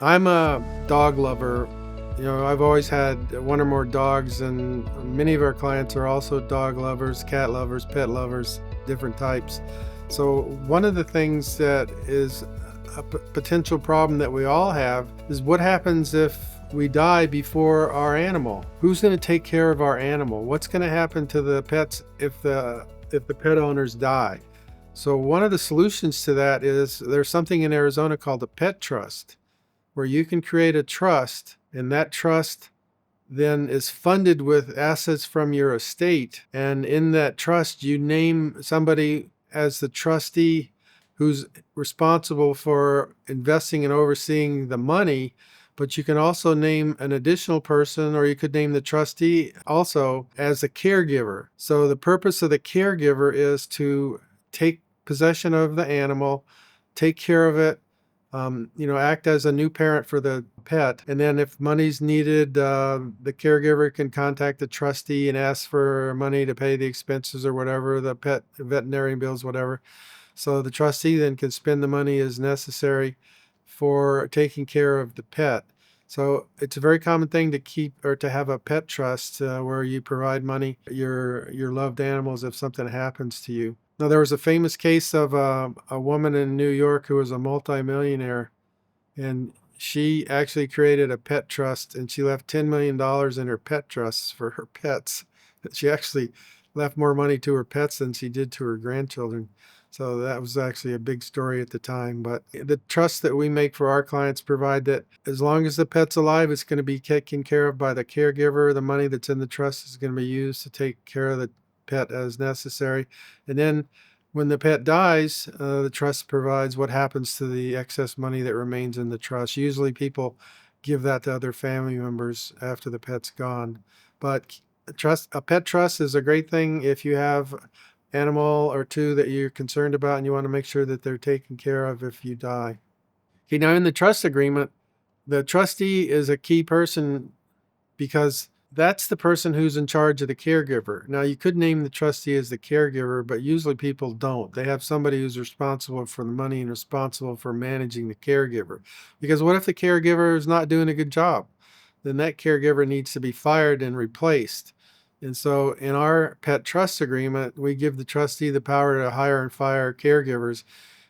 I'm a dog lover. I've always had one or more dogs, and many of our clients are also dog lovers, cat lovers, pet lovers, different types. So, one of the things that is a potential problem that we all have is what happens if we die before our animal? Who's going to take care of our animal? What's going to happen to the pets if the pet owners die? So, one of the solutions to that is there's something in Arizona called a pet trust where you can create a trust, and that trust then is funded with assets from your estate. And in that trust, you name somebody as the trustee who's responsible for investing and overseeing the money. But you can also name an additional person, or you could name the trustee also as a caregiver. So the purpose of the caregiver is to take possession of the animal, take care of it, act as a new parent for the pet. And then if money's needed, the caregiver can contact the trustee and ask for money to pay the expenses or whatever, the pet veterinary bills, whatever. So the trustee then can spend the money as necessary for taking care of the pet. So it's a very common thing to keep or to have a pet trust where you provide money to your loved animals if something happens to you. Now, there was a famous case of a woman in New York who was a multimillionaire, and she actually created a pet trust, and she left $10 million in her pet trusts for her pets. She actually left more money to her pets than she did to her grandchildren. So that was actually a big story at the time. But the trusts that we make for our clients provide that as long as the pet's alive, it's going to be taken care of by the caregiver. The money that's in the trust is going to be used to take care of the pet as necessary. And then when the pet dies, the trust provides what happens to the excess money that remains in the trust. Usually people give that to other family members after the pet's gone. But a pet trust is a great thing if you have animal or two that you're concerned about and you want to make sure that they're taken care of if you die. Okay, now in the trust agreement, the trustee is a key person because that's the person who's in charge of the caregiver. Now, you could name the trustee as the caregiver, but usually people don't. They have somebody who's responsible for the money and responsible for managing the caregiver. Because what if the caregiver is not doing a good job? Then that caregiver needs to be fired and replaced. And so in our pet trust agreement, we give the trustee the power to hire and fire caregivers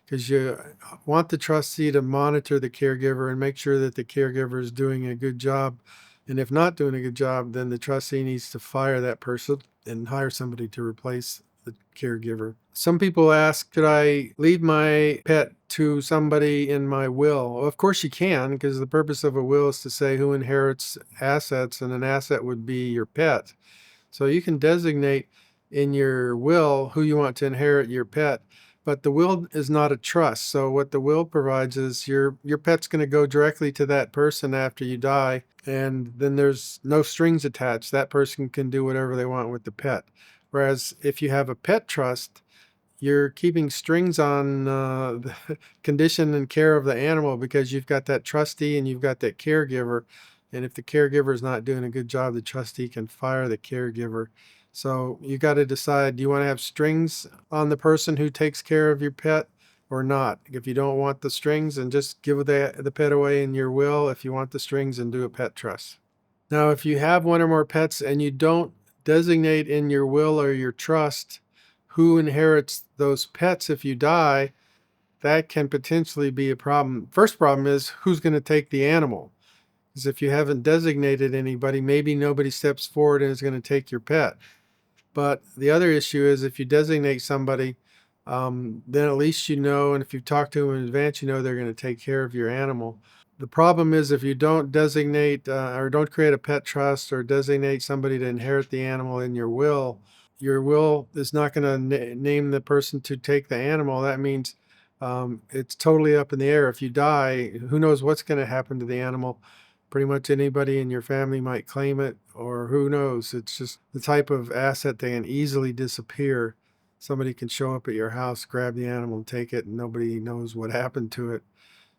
because you want the trustee to monitor the caregiver and make sure that the caregiver is doing a good job. And if not doing a good job, then the trustee needs to fire that person and hire somebody to replace the caregiver. Some people ask, should I leave my pet to somebody in my will? Well, of course you can, because the purpose of a will is to say who inherits assets, and an asset would be your pet. So you can designate in your will who you want to inherit your pet, but the will is not a trust. So what the will provides is your pet's going to go directly to that person after you die, and then there's no strings attached. That person can do whatever they want with the pet. Whereas if you have a pet trust, you're keeping strings on the condition and care of the animal because you've got that trustee and you've got that caregiver. And if the caregiver is not doing a good job, the trustee can fire the caregiver. So you got to decide, do you want to have strings on the person who takes care of your pet or not? If you don't want the strings, then just give the pet away in your will. If you want the strings, then do a pet trust. Now, if you have one or more pets and you don't designate in your will or your trust who inherits those pets if you die, that can potentially be a problem. First problem is who's going to take the animal. Because if you haven't designated anybody, maybe nobody steps forward and is going to take your pet. But the other issue is if you designate somebody, then at least you know, and if you talk to them in advance, you know they're going to take care of your animal. The problem is if you don't designate or don't create a pet trust or designate somebody to inherit the animal in your will is not going to name the person to take the animal. That means it's totally up in the air. If you die, who knows what's going to happen to the animal? Pretty much anybody in your family might claim it, or who knows? It's just the type of asset that can easily disappear. Somebody can show up at your house, grab the animal, and take it, and nobody knows what happened to it.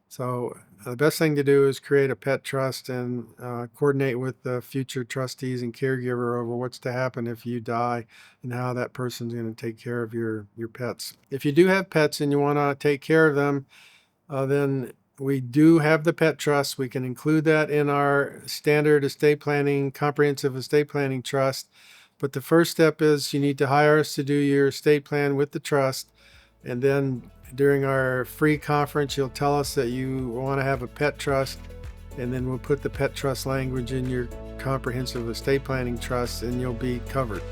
So the best thing to do is create a pet trust and coordinate with the future trustees and caregiver over what's to happen if you die and how that person's going to take care of your pets. If you do have pets and you want to take care of them, then We do have the pet trust. We can include that in our standard estate planning, comprehensive estate planning trust. But the first step is you need to hire us to do your estate plan with the trust. And then during our free conference, you'll tell us that you want to have a pet trust. And then we'll put the pet trust language in your comprehensive estate planning trust and you'll be covered.